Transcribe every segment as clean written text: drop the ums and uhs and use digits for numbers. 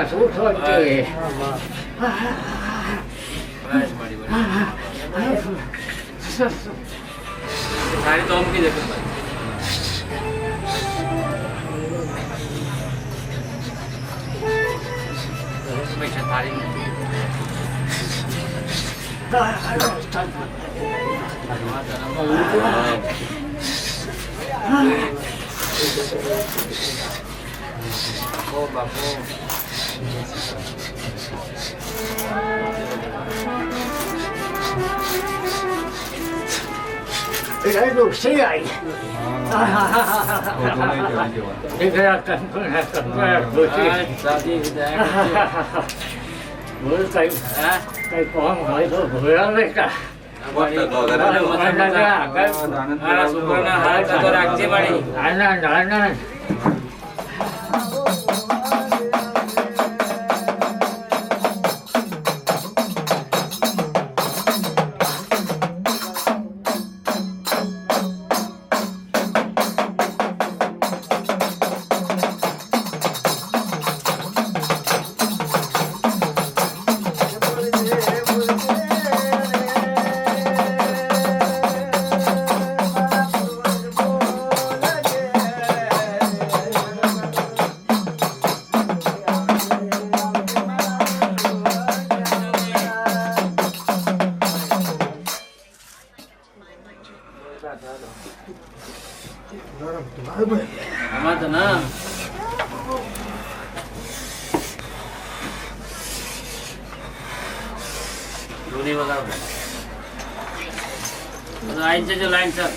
શું થાય સારી તો અમકી દે થાળી બાપો બાપો Cái đồ xí ảnh. Cái cần vừa xí. sao đi đây Vừa cây cây con hỏi tôi vừa lấy cả. Anh Amat na. दोन्ही बघा लाईनच्या जो लाईन सर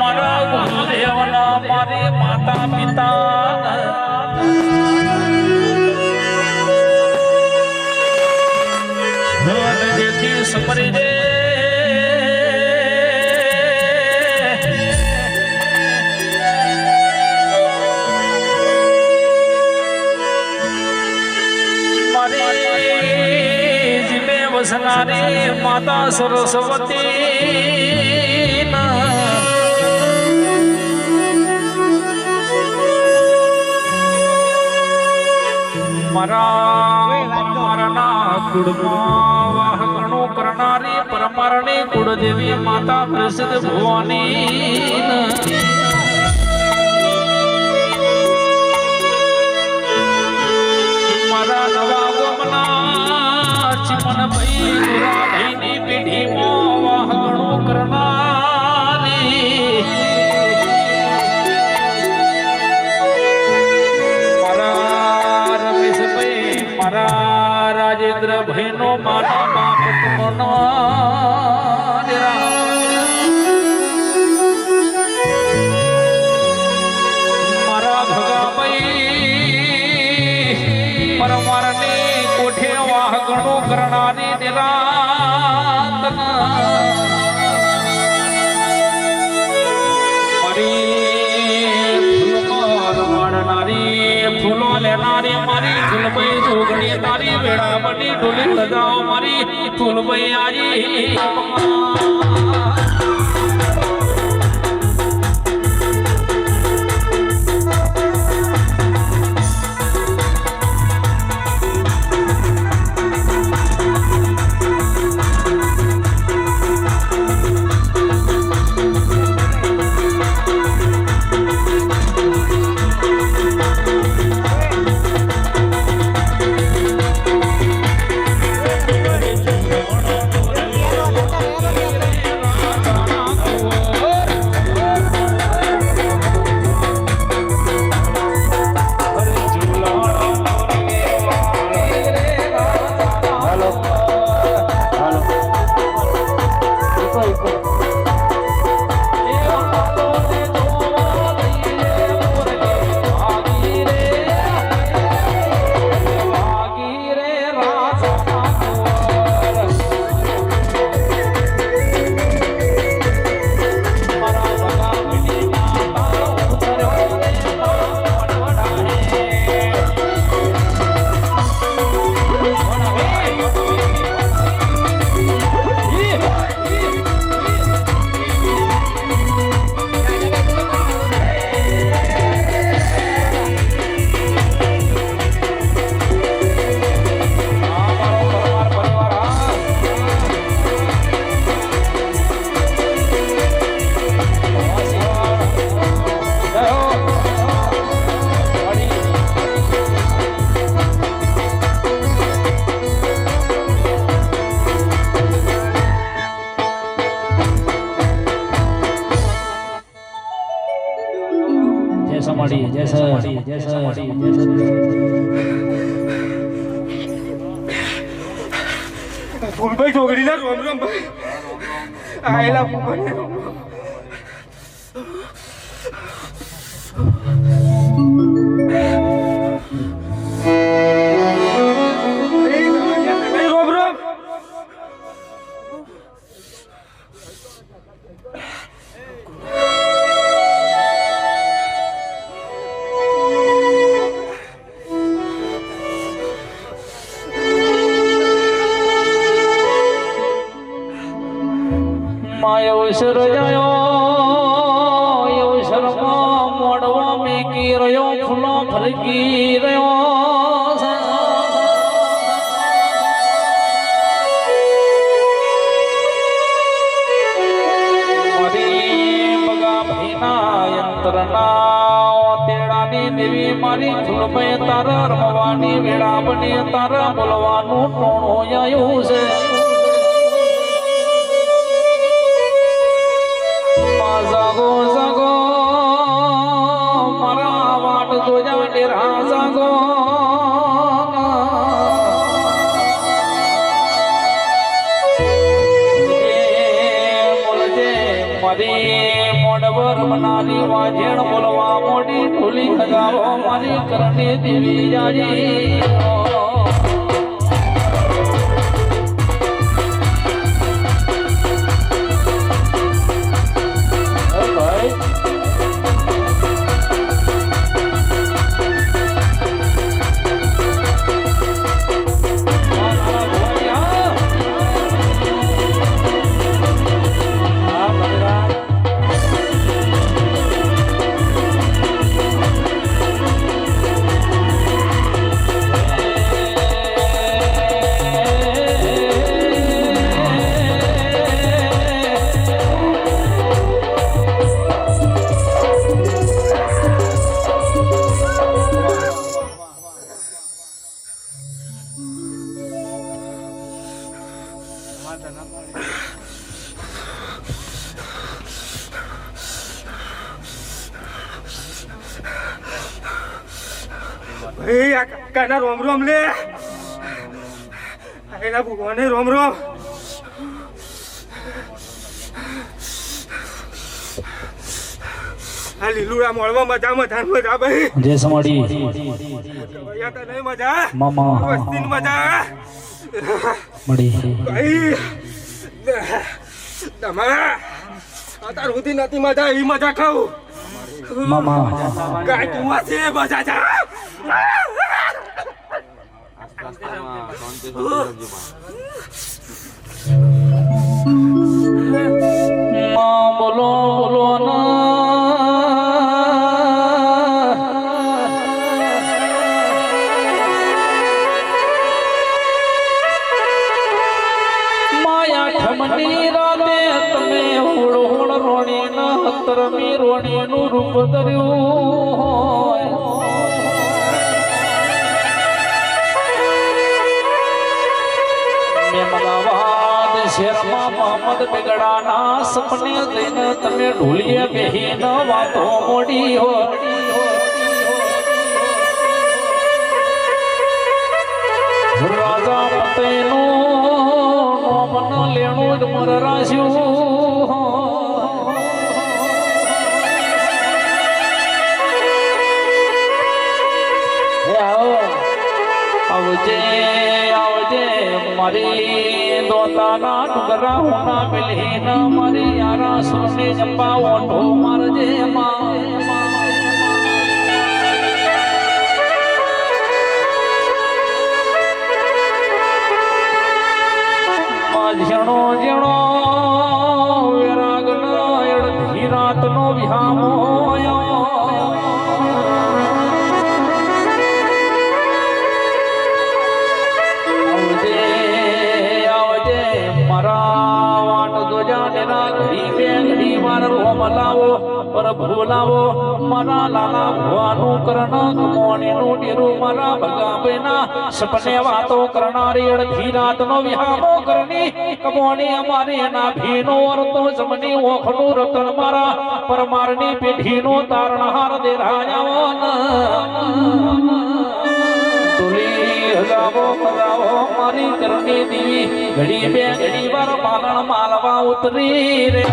મારા ગુરુદેવના મારી માતા પિતા જેથી સમરી દે વસનારી માતા સરસ્વતી મારા કુળમાં વાહગણો કરનારી પરમારણી કુળદેવી માતા પ્રસિદ્ધ ભવાની મારા નવા ગોમના ચિમન ભાઈ ગુરાભાઈની પેઢીમાં વાહગણો કરનારી મારા રમેશભાઈ મારા રાજેન્દ્રભાઈનો મારા બાપ તમનો મારા ભગાભાઈ પરમારની કોઠે વાહગણો કરનારી નિરાંતન મારી ફૂલો લેનારી મારી ફૂલભાઈ જોગણી તારી વેળા બની ડોલી લગાવ મારી ફૂલભાઈ આજી ફૂલભાઈ છોકરીના રોમ રોમ ભાઈ આયેલા ફૂલભાઈ રોમ રોમ અવસર જાયો અવસરમાં મોડવા મેકી રહ્યો ફૂલો ફરકી રહ્યો મારી બગા ભાઈના યંત્રના તેડાની દેવી મારી ફૂલભાઈ તારા રમવાની વેળા બની તારા બોલવાનું ટોણો આવ્યું છે જાગો જાગો મારા વાટ જોજા ડેરા જાગો મારી મોડવર બનારી વાજેણ બોલવા મોડી ઢોલી હગાવો મારી કરણી દેવી જાજી ભાઈ આ કાના રોમ રોમ લે આયલા ભગવાને રોમ રોમ આ લીલુડા મોળમાં મજા મજા ભાઈ જય સમાડી અહીંયા તો નહીં મજા મામા વસ્તીની મજા મળી ભાઈ તમારા અત્યાર સુધી નથી મજા એવી મજા ખાઉં મામા ગાય તું છે મજા જા બોલો બોલો માયા ખમની રાતે તમે હોળ હોળ રોણી ન તરમી રોણી નું રૂપ ધર્યું હોય મેમદાવાદ શેરમાં મોહમ્મદ બેગડાના સપને લઈને તમે ઢોલીએ બેહીન વાતો મોડી હો રાજા પતેનું નોમ ન લેણું જ મર રાશ્યું આવજે આવજે મારી દોતાના ડુગરા હોના મિલીન મારી યારા સુરને જંબા ઓઠો મારજે ઝણો ઝણો વિરાગન અડધી રાતનો વિહામો ભૂલાવો મારા લાલા ભવાનું કરણ કમોણીનું ડીરું મારા ભગાબેના સપને વાતો કરનારી અડધી રાતનો વિહામો કરણી કમોણી અમારી એના ભીનો અર્તો જમની ઓખનું રતન મારા પરમારની પેઢીનો તારણહાર દેરાયાવો તુલી હગાવો મગાવો મારી કરણી દેવી ઘડી બે ઘડી વાર પાલણ માલવા ઉતરી રે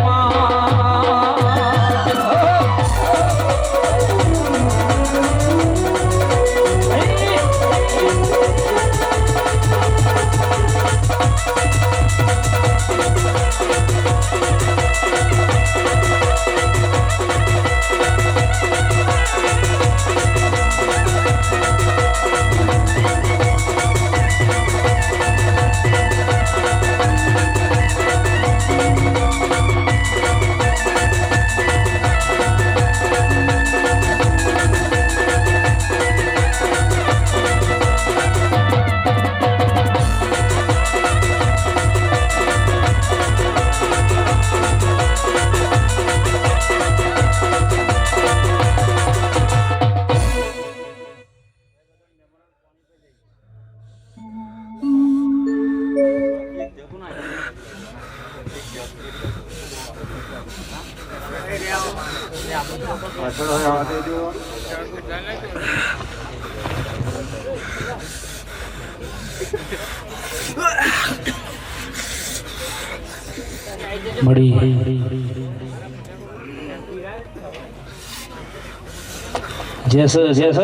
જેસ જેસ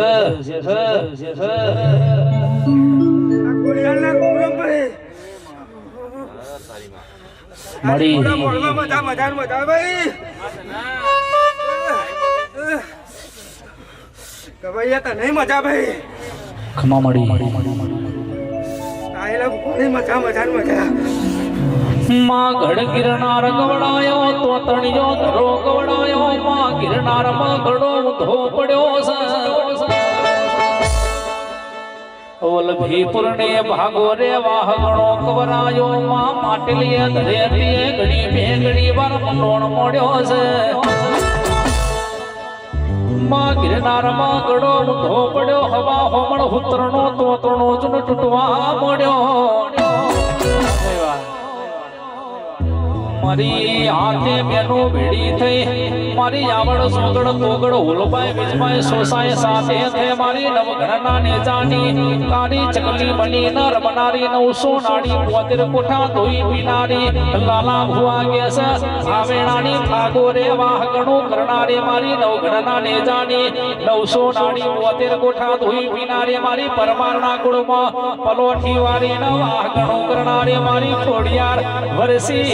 ગોળિયાના રોમ ભાઈ મળી મજા મજા મજા ભાઈ કવૈયા તો નહીં મજા ભાઈ ખમા મળી આયેલા ઘણી મજા મજા મજા માં ઘડ ગિરનાર ગવડાયો તો તણિયો ધરો ગવડાયો માં ગિરનાર માં ઘડો ધો પડ્યો વલભીપુર ને ભાગો રે વાહ ગણો કવરાયો માં માટલીએ ધરે તીએ ઘડી બે ઘડી વાર મંડોણ મોડ્યો છે માં ગિરનાર માં ઘડો ધો પડ્યો હવા હોમણ હુતરનો તોતરનો જુન તૂટવા મોડ્યો મારી હાથે બેનો ભેડી થઈ મારી આવડ સોગડ તોગડ હોલબાઈ વિજમાય સોસાય સાથે થે મારી નવઘણના નેજાની કાળી ચકલી બની નર બનારી 900 નાડી 72 કોઠા ધોઈ પીનારી લાલા ભુવા ગેસ આવેણાની થાગો રે વાહ ગણો કરનારી મારી નવઘણના નેજાની 900 નાડી 72 કોઠા ધોઈ પીનારી મારી પરમારના કુળમાં પલોઠી વાળી વાહ ગણો કરનારી મારી ખોડિયાર વરસી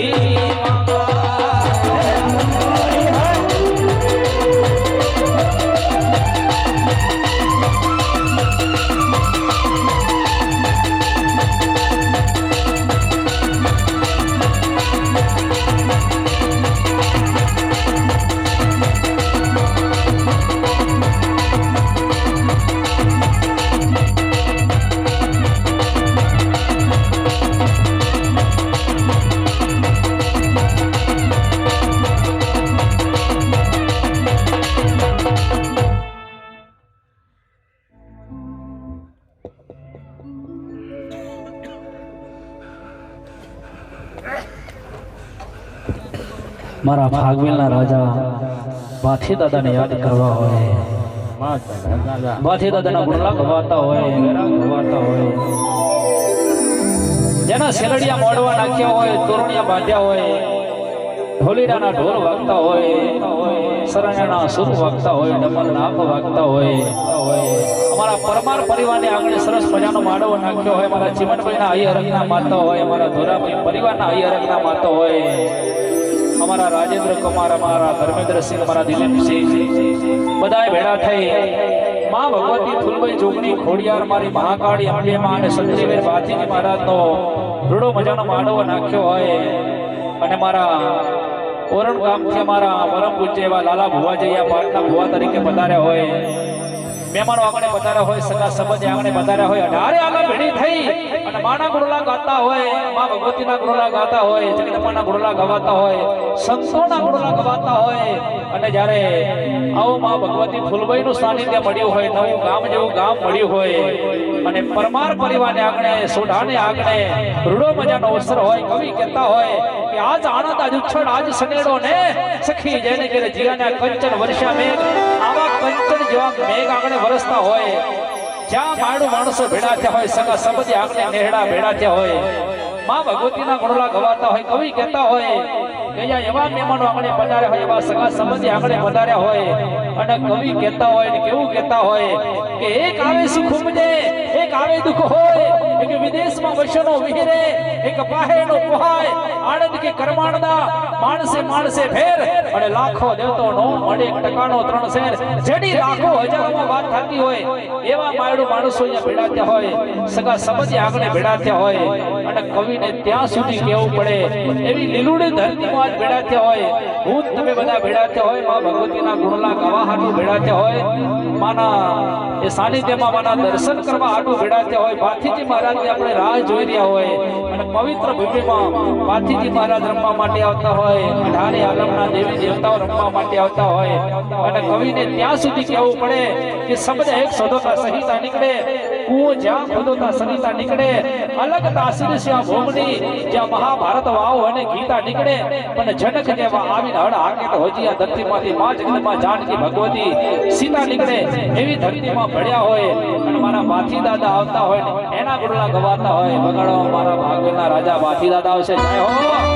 મારા ભાગવેલના રાજા ભાથી દાદાને યાદ કરવા હોય ભાથી દાદાના ગુણલા ગવાતા હોય વેરા ગવાતા હોય જેના શેરડિયા મોડવા નાખ્યા હોય તોરણિયા બાંધ્યા હોય ઢોલીડાના ઢોલ વાગતા હોય સરણ્યાના સુર વાગતા હોય ડમર નાક વાગતા હોય અમારા પરમાર પરિવારને આગળ સરસ મજાનો માળવો નાખ્યો હોય મારા ચીમનભાઈના હૈયરગના માતા હોય અમારા ધોરાભાઈ પરિવારના હૈયરગના માતા હોય અમારા રાજેન્દ્ર કુમાર અમારા ધર્મેન્દ્રસિંહ અમારા દિલીપસિંહ બધાએ ભેળા થઈ માં ભગવતી ફૂલભાઈ જોગણી ખોડિયાર મારી મહાકાળી અંબે માં અને સંતરીવીર ભાતીજી મહારાજનો રૂડો મજાનો માળવો નાખ્યો હોય અને મારા ઓરણ ગામથી અમારા પરમ પૂજ્ય એવા લાલા ભુવાજીયા પાટના ભુવા તરીકે પધાર્યા હોય મહેમાનો આગળ પધાર્યા હોય સગા સંબંધી આગળ પધાર્યા હોય 18 આગળ ભેળી થઈ અને માના ગુણલા ગાતા હોય માં ભગવતીના ગુણલા ગાતા હોય જગદંબાના ગુણલા ગવાતા હોય સંતોના ગુણલા ગવાતા હોય અને જ્યારે આવો માં ભગવતી ફૂલભાઈનું સાનિધ્ય મળ્યું હોય નવું ગામ જેવું ગામ મળ્યું હોય અને પરમાર પરિવારને આગળ સોઢાને આગળ રૂડો મજાનો અવસર હોય કવિ કહેતા હોય કે આજ આનંદ આજ ઉછળ આજ સનેડો ને સખી જેને કે જીરાના કંચન વર્ષા મેઘ આવા કંચન જેવા મેઘ આગળ વરસતા હોય જ્યાં માડું માણસો ભેળા થયા હોય સગા સંબંધી આગળ નેહડા ભેળા થયા હોય માં ભગવતીના ગુણલા ગવાતા હોય કવિ કહેતા હોય કે એવા મહેમાનો આગળ પધાર્યા હોય એવા સગા સંબંધી આગળ પધાર્યા હોય અને કવિ કહેતા હોય ને કેવું કહેતા હોય કે એક આવે સુખ ઉપજે એક આવે દુઃખ હોય એક વિદેશમાં વસનો વિહરે એક પાહેનો પોહાય આનંદ કે કરમાણદા માણસે માણસે ફેર અને લાખો દેવતો નો મળે એક ટકાનો 3 શેર જેડી લાખો હજારોમાં વાત થતી હોય એવા માયડું માણસો અહીંયા ભેળા થયા હોય સગા સંબંધી આગળ ભેળા થયા હોય અને કવિને ત્યાં સુધી કહેવું પડે એવી લીલુડી ધરતીમાં આજ ભેળા થયા હોય હું તમે બધા ભેળા થયા હોય માં ભગવતીના ગુણલા ગાવા હાટુ ભેળા થયા હોય માના એ સાનિધ્યમાં માના દર્શન કરવા હાટુ ભેળા થયા હોય ભાથીજી મહારાજની આપણે રાહ જોઈ રહ્યા હોય અને પવિત્ર ભૂમિમાં ભાથીજી મહારાજ રમવા માટે આવતા હોય 18 આલમના દેવી દેવતાઓ રમવા માટે આવતા હોય અને કવિને ત્યાં સુધી કહેવું પડે કે શબ્દ એક શોધોતા સહિતા નીકળે કુઓ જ્યાં ખોદોતા સહિતા નીકળે અલગ તાસીર શ્યા ભૂમની જ્યાં મહાભારત વાવ અને ગીતા નીકળે અને જનક જેવા આવીને હળ હાકે તો હોજીયા ધરતીમાંથી માં જગદંબા જાનકી ભગવતી સીતા નીકળે એવી ધરતીમાં ભળ્યા હોય અને મારા ભાથી દાદા આવતા હોય ને એના ગુણલા ગવાતા હોય બગાડો મારા ભાગવેલના રાજા ભાથી દાદા આવશે જય હો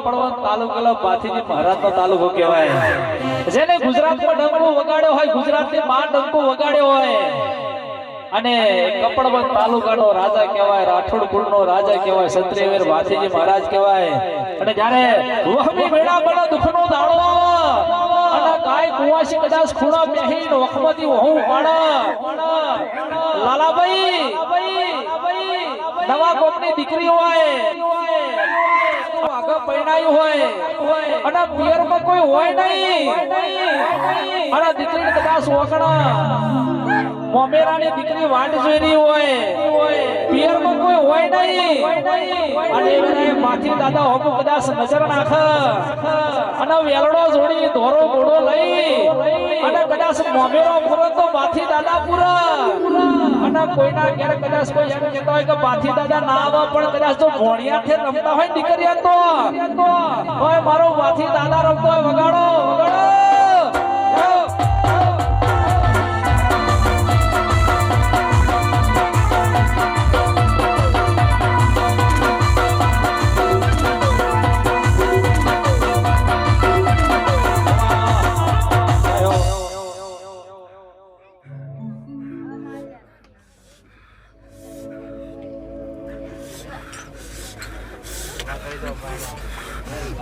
કપડવંત તાલુકો ભાથીજી મહારાજનો તાલુકો કહેવાય. જેને ગુજરાતમાં ડંકો વગાડ્યો હોય, ગુજરાતની માં ડંકો વગાડ્યો હોય અને કપડવંત તાલુકાનો રાજા કહેવાય, રાઠોડ કુળનો રાજા કહેવાય, ક્ષત્રિયવીર ભાથીજી મહારાજ કહેવાય. અને જ્યારે વહમી વેળા બળા દુખનો દાડો અને ગાય કુવાસી કદાચ ખૂણા બેહી નોખમતી વહુ પાડા લાલાભાઈ નવા કોકની દીકરી હોય, આગળ પૈણાયું હોય અને પિયરમાં કોઈ હોય નહીં અને દીકરીને કદાચ ઓકણા મોમેરાની દીકરી વાટ જોઈ રહી હોય, પિયરમાં કોઈ હોય નહીં અને એ માથી દાદા હોકો કદાચ નજર નાખ અને વેલડો જોડી ધોરો ઘોડો લઈ અને કદાચ મોમેરો પૂરો તો માથી દાદા પૂરા અને કોઈના ઘેર કદાચ કોઈ એમ કહેતા હોય કે માથી દાદા ના આવે પણ કદાચ તો ભોણિયાથી રમતા હોય દીકરીઓ તો હોય મારો માથી દાદા રમતો હોય વગાડો વગાડો.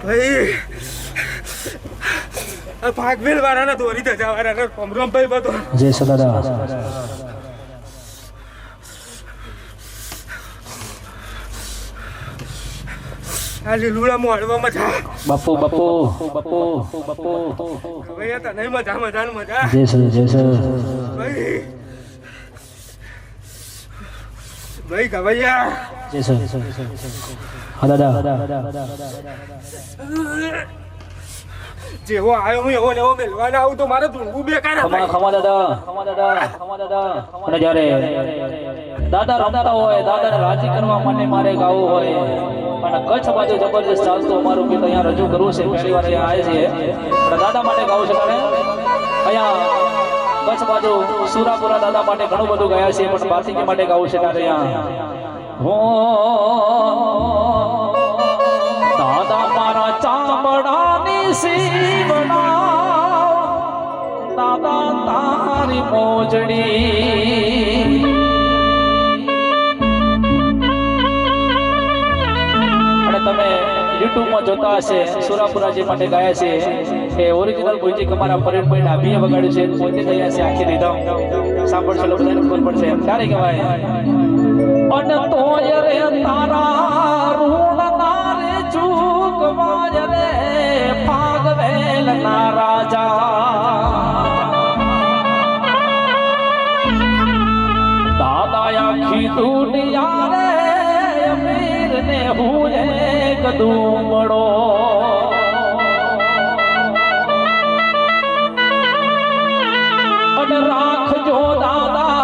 ભાઈ આ ભાગવેલ વાળાના દોરી ધજા વાળાના કોમરામભાઈ બધો જય સદાદા. આ લીલુડા મોડવામાં જા બાપુ બાપુ બાપુ બાપુ ભાઈ તને મજા મજાનું મજા. જય સર જય સર. ભાઈ ભાઈ ગવૈયા જય સર. હા દાદા. જેવો આવ્યો હું એવો ને એવો મેલવાના આવું તો મારે ધૂળવું બેકાર ખમા ખમા દાદા ખમા દાદા ખમા દાદા. અને જ્યારે દાદા રમતા હોય, દાદાને રાજી કરવા માટે મારે ગાવું હોય અને કચ્છ બાજુ જબરજસ્ત ચાલતું અમારું ગીત અહીંયા રજૂ કરવું છે. પહેલી વાર અહીંયા આવે છે પણ દાદા માટે ગાવું છે. ત્યારે અહીંયા કચ્છ બાજુ સુરાપુરા દાદા માટે ઘણું બધું ગાયા છે પણ ભાથીજી માટે ગાવું છે. ત્યારે અહીંયા દાદા મારા ચામડાની સીવડા દાદા તારી મોજડી અને તમે યુટ્યુબમાં જોતા હશે સુરાપુરાજી માટે ગાયા છે એ ઓરિજિનલ મ્યુઝિક અમારા પરેશભાઈ ડાભીએ વગાડ્યું છે. પોતે ગયા છે આખી રીધમ સાંભળશો એટલે બધાને ખબર પડશે. ત્યારે કહેવાય અને તોય રે તારા ઋણ નારે ચૂકવાય રે ભાગવેલ ના રાજા દાદા આખી દુનિયા રે અમીર ને હું એક દુમડો અને રાખજો દાદા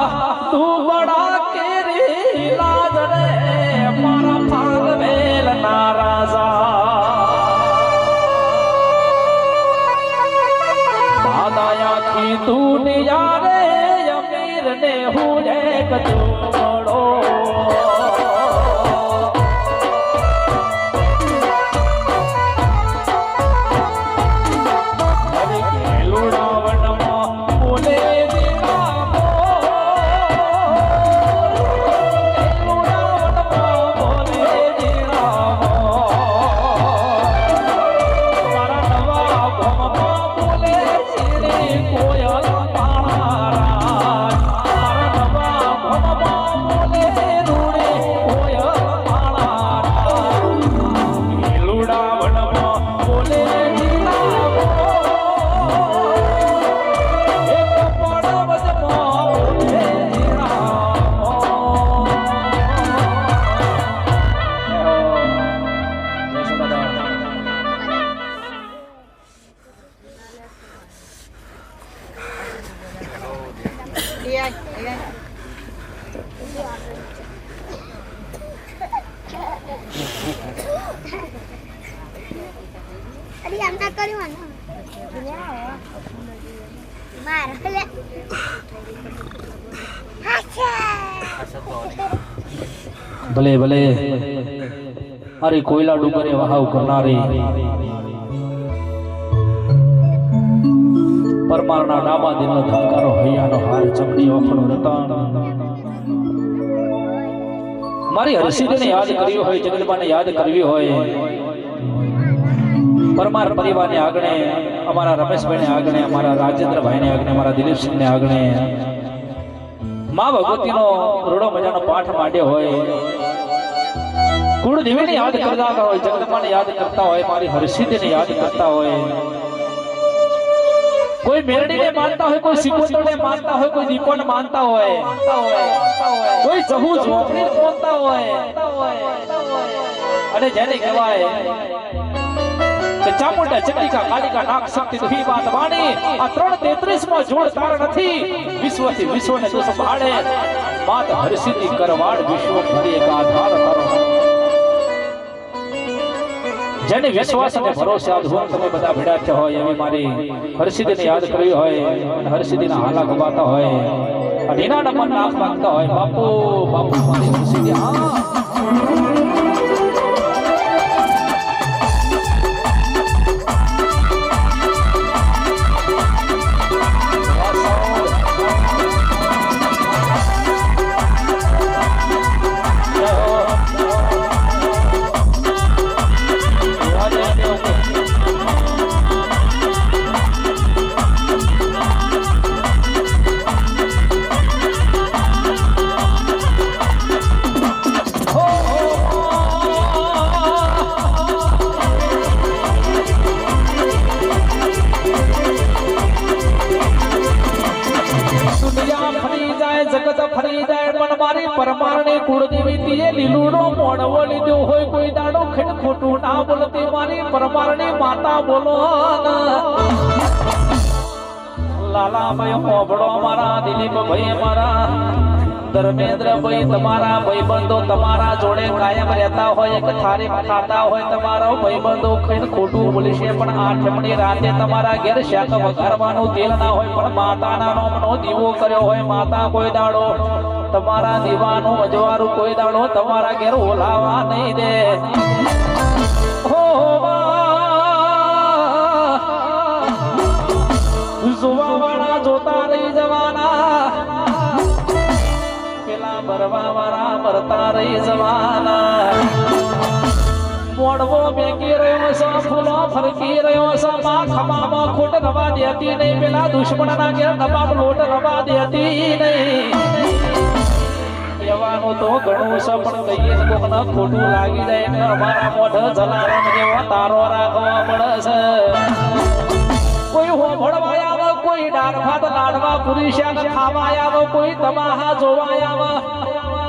તું બડા કેરી લાજ રે મારા ભાગવેલ ના રાજા દાદા આખી દુનિયા રે અમીર ને હું એક દુમડો ભલે ભલે અરે કોયલા ડુંગરે વહાવ કરનારી પરમારના ડાબા દિલનો ધબકારો હૈયાનો હાર ચમડી ઓખણું રતન મારી હરસિદ્ધને યાદ કર્યો હોય જગદંબાને યાદ કરવી હોય પરમાર પરિવારને આગણે અમારા રમેશભાઈને આગણે અમારા રાજેન્દ્રભાઈને આગણે અમારા દિલીપસિંહને આગણે માં ભગવતીનો રોડો મજાનો પાઠ માંડ્યો હોય કુળદેવીને યાદ કરતા હોય જગદંબાને યાદ કરતા હોય મારી હરસિદ્ધને યાદ કરતા હોય કોઈ મેરડીને માનતા હોય કોઈ સિકોતરને માનતા હોય કોઈ દીપોને માનતા હોય કોઈ જહુ ઝોપડીને માનતા હોય અને જેને કહેવાય કે ચામુંડા ચંડિકા કાલિકા નાગ શક્તિ દુહી વાત વાણી આ 333 માં જોડ તાર નથી વિશ્વથી વિશ્વને તું સંભાળે માત હરસિદ્ધિ કરવાડ વિશ્વ ભરી એક આધાર તારો જેને વિશ્વાસ અને ભરોસે આજ હું તમે બધા ભેડા થયા હોય એવી મારી હરસિદ્ધિને યાદ કરવી હોય અને હરસિદ્ધિના હાલા ગવાતા હોય અને એના નમન નામ માંગતા હોય બાપુ બાપુ મારી હરસિદ્ધિ હા પરમારને કુળદેવી તીએ લીલુનો મોડવો લીધો હોય કોઈ દાડો ખોટું ના બોલતી મારી પરમારની માતા બોલો લાલાભાઈ મોભડો મારા દિલીપભાઈ મારા ધર્મેન્દ્રભાઈ તમારા ભાઈબંધો તમારા જોડે કાયમ રહેતા હોય એક થાળી ખાતા હોય તમારો ભાઈબંધો ખાઈને ખોટું બોલશે પણ આઠમની રાતે તમારા ઘેર શાક વઘારવાનું તેલ ના હોય પણ માતાના નામનો દીવો કર્યો હોય માતા કોઈ દાડો તમારા દીવાનું અજવાળું કોઈ દાડો તમારા ઘેર ઓલાવા નહીં દે જોવા વાળા જોતા રહી જવાના પેલા મરવા વાળા મરતા રહી જવાના મોડવો બેકી રહ્યો છે ફૂલો ફરકી રહ્યો છે માં ખમામાં ખોટ રવા દેતી નહીં પેલા દુશ્મનના ઘેર દબાવ લોટ રવા દેતી નહીં કહેવાનું તો ઘણું છે પણ કહીએ કોકને ખોટું લાગી જાય ને અમારા મોઢ જલારામ જેવો તારો રાખવા પડે છે કોઈ હોભળવા આવે કોઈ દાળ ભાત લાડવા પૂરી શાક ખાવા આવે કોઈ તમાહા જોવા આવે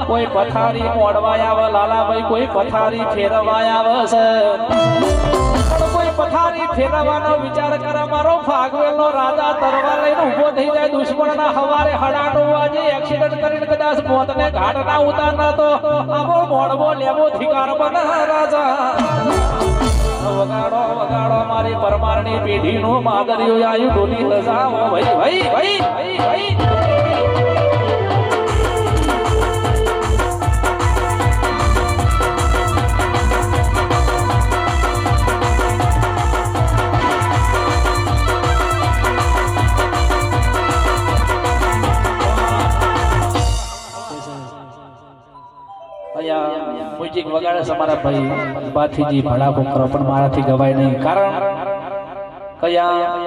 કોઈ પથારી મોડવા આવે લાલાભાઈ કોઈ પથારી ફેરવા આવે છે પણ કોઈ પથારી ફેરવાનો વિચાર કરે મારો ફાગવેલનો રાજા તરવાર લઈને ઊભો થઈ જાય દુશ્મનના હવારે હડાનો વાજે એક્સિડન્ટ કરીને કદાચ મોતને ઘાટ ના ઉતારના તો આવો મોડવો લેવો ધિકાર બને રાજા વગાડો વગાડો મારી પરમારની પેઢીનું માદરિયો આયુ ડોલી લજાવો ભાઈ ભાઈ ભાઈ ભાઈ મ્યુઝિક વગાડે છે મારા ભાઈ બાથીજી ભડાકો કરો પણ મારાથી ગવાય નહીં કારણ કયા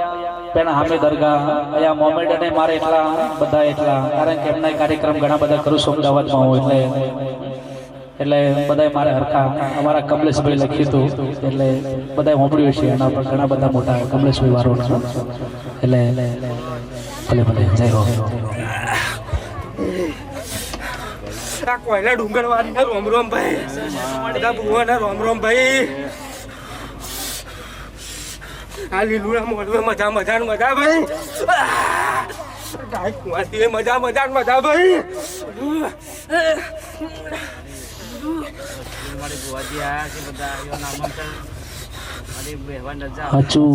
પેલા હામે દરગાહ કયા મોમેડને મારે એટલા બધા એટલા કારણ કે એમના કાર્યક્રમ ઘણા બધા કરું છું અમદાવાદમાં હું એટલે બધાય મારે હરખા અમારા કમલેશભાઈ લખ્યું હતું એટલે બધાય હોંભળ્યું છે એના પર ઘણા બધા મોટા કમલેશભાઈ વાળો એટલે ભલે ભલે જય હો કોયલા ડુંગર વાળીને રોમ રોમ ભાઈ બધા ભુવાના રોમ રોમ ભાઈ આ લીલુડા મોડવે મજા મજા મજા ભાઈ ગાય કુવાતી મજા મજા મજા ભાઈ મારી બુવાજી આયા છે બધા એવા નામાંકન મારી બહેવાન રજા હાચું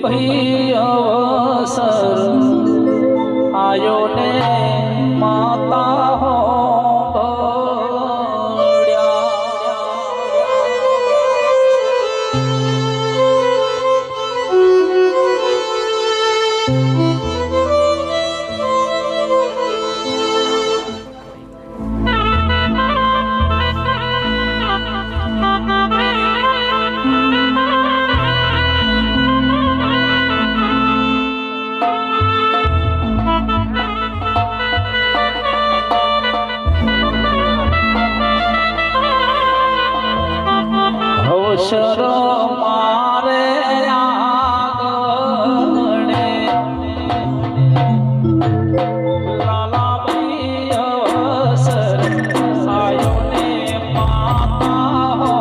ભઈ અવસર આયો ને માતા હો અવસર મારે આગણે લાલાભાઈ અવસર આયો ને માતા હો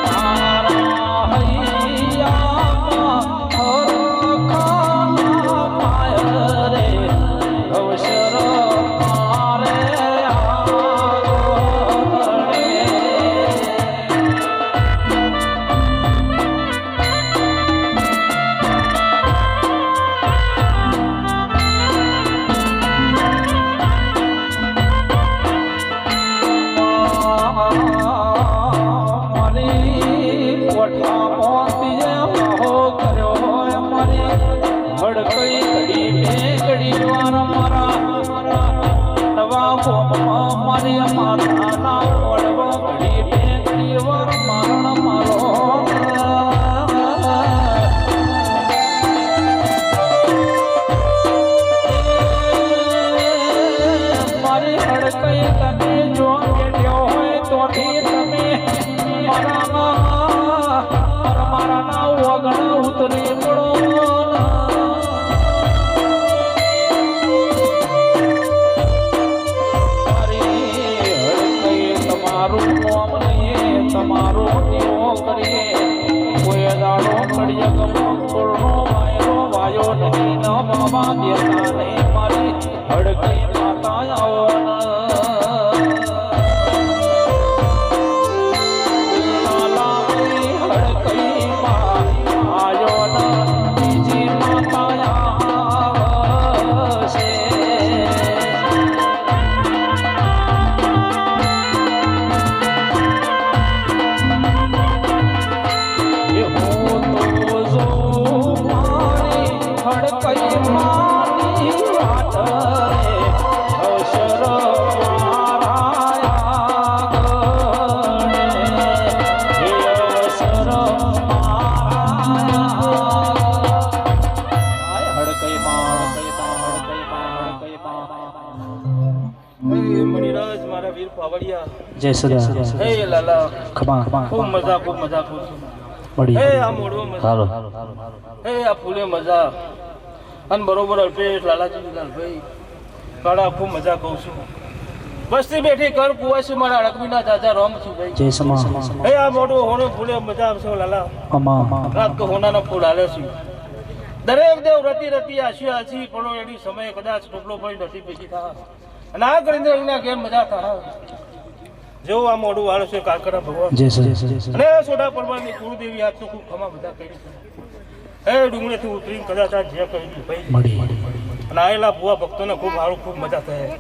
તારા હૈયામાં હરખા પાય રે અવસર મારે મારી માતાના ઓળવા ઘડી બેંકડી વર મારણ મારો મારી હડકઈ તને જો બેઠ્યો હોય તો તમે મારા ના વગણ ઉતરી પડો તમારો દેવો કરીએ કોઈ દાડો કડિય ગમો કોળનો વાયો નહીં ન બાબા દેતા નહીં મારી હડકઈ માતા આવો લાલાભાઈ હડકઈ માં આયો ન બીજી માતા આવશે જય સદા હે લાલા ખમા ખૂબ મજા કરું મળી હે આ મોડવો મજા હાલો હે આ ફૂલે મજા અને બરોબર અલ્પેશ લાલાજી લાલભાઈ કાળા ખૂબ મજા કહું છું બસથી બેઠી કર કુવાસી મારા અડકમીના જાજા રોમ છું ભાઈ જય સમા હે આ મોડવો હોનો ફૂલે મજા આવશે લાલા કમા રાત તો હોનાનો ફૂલ હાલે છે દરેક દેવ રતી રતી આશી આશી પણ એની સમય કદાચ ટોપલો પડી નથી પેશી થા અને આ કરીને કેમ મજા થા જેવું આ મોડું વાળો છે કાકરા ભગવાન જય સદા અને સોડા પરમારની કુળદેવી હાથ તો ખૂબ ખમા બધા કરી છે એ ડુંગળીથી ઉતરીને કદાચ આ જે કહ્યું ભાઈ મળી અને આવેલા ભુવા ભક્તોને ખૂબ સારું ખૂબ મજા થાય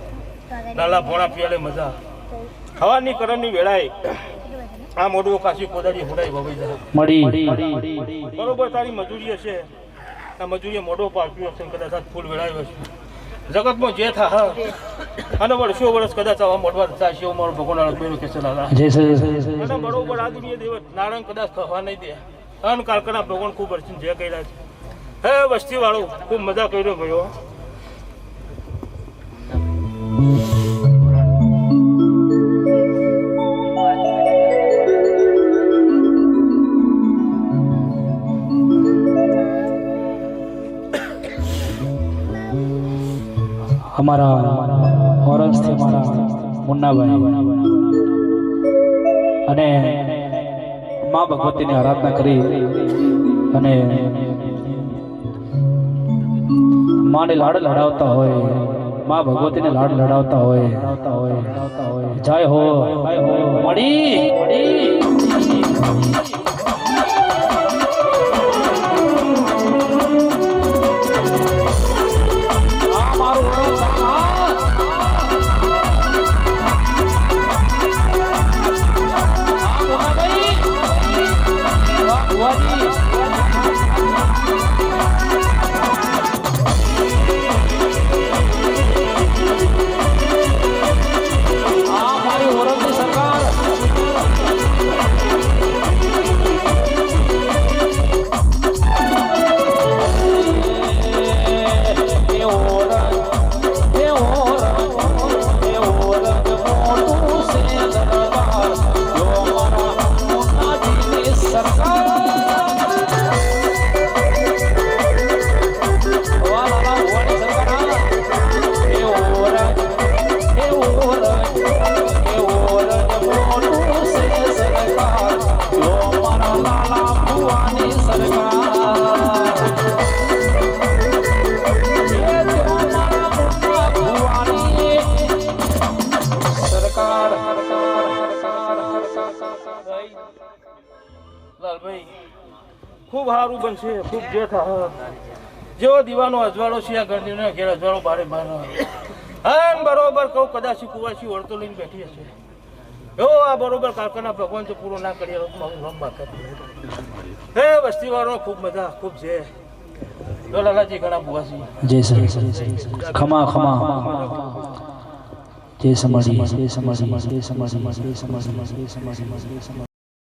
નાલા ભોણા પિયાલે મજા હવાની કરણની વેળાએ આ મોઢું કાશી કોદાળી હોડાઈ વવાઈ જાય મળી બરોબર તારી મજૂરી હશે આ મજૂરીએ મોઢો પાક્યો હશે કદાચ આ ફૂલ વેળાયો હશે જગતમાં જે થા અને વર્ષો વર્ષ કદાચ આવા મોઢવા થશે એવું મારો ભગવાન પેલું કે લાલા જય શ્રી અને બરોબર આ દુનિયા દેવ નારાયણ કદાચ થવા નહીં દે અન કાલકના ભગવાન ખૂબ અર્ચન જે કર્યા છે હે વસ્તી વાળો ખૂબ મજા કર્યો ભાઈઓ અમારા ઓરન્સથી અમારા મુન્નાભાઈ અને મા ભગવતીની આરાધના કરી અને માને લાડ લડાવતા હોય મા ભગવતીને લાડ લડાવતા હોય જય હો મળી લાલભાઈ ખૂબ સારું બનશે ખૂબ જે થા જેવો દીવાનો અજવાળો છે આ ગરમીનો ઘેર અજવાળો બારે બાર હા બરોબર કહું કદાચ કુવાસી ઓળતો લઈને બેઠી હશે એવો આ બરોબર કાલકાના ભગવાન જો પૂરો ના કરી મારું રમ બાકી હે વસ્તીવાળો ખૂબ મજા ખૂબ છે લાલાજી ઘણા બુવાસી જય શ્રી ખમા જય સમાધિ